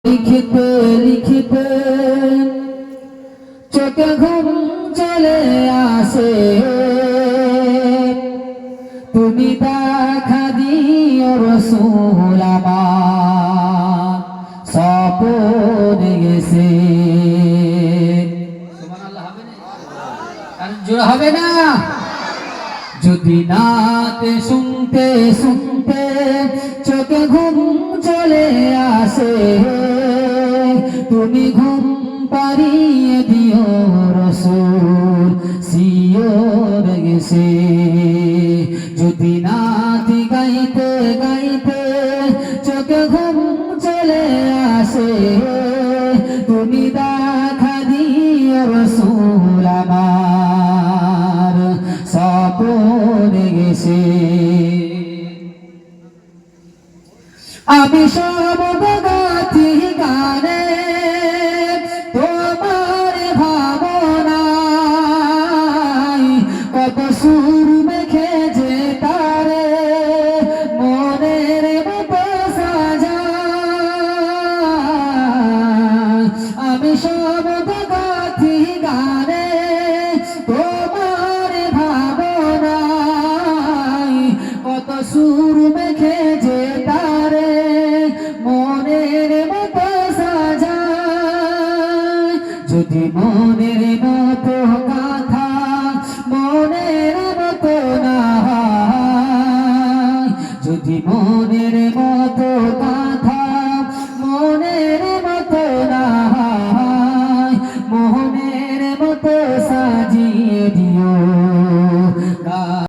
লিখিতে লিখিতে চোখে ঘুম চলে আসে, তুমি দেখা দিও রাসূল আমার স্বপ্নে গেছে। সুবহানাল্লাহ হবে না? আর জোর হবে না? যদি নাতে শুনতে শুনতে চোখে ঘুম চলে আসে, তুমি ঘুম পাড়িয়ে দিও রাসূল সিয়রে গেছে। যদি নাতি গাইতে গাইতে চোখে ঘুম চলে আসে, তুমি দেখা দিও রাসূল আমার স্বপ্নে গেছে। আমি সব গাথি গানে তোমার ভাবনায়, কত সুর মেখে যে তারে মনের মতো সাজায়। আমি সব গাথি গানে তোমার ভাবনায়, কত সুর মেখে যে তারে মনের মতো সাজায়। যদি মনের মতো কথা মনের মতো না হয়, যদি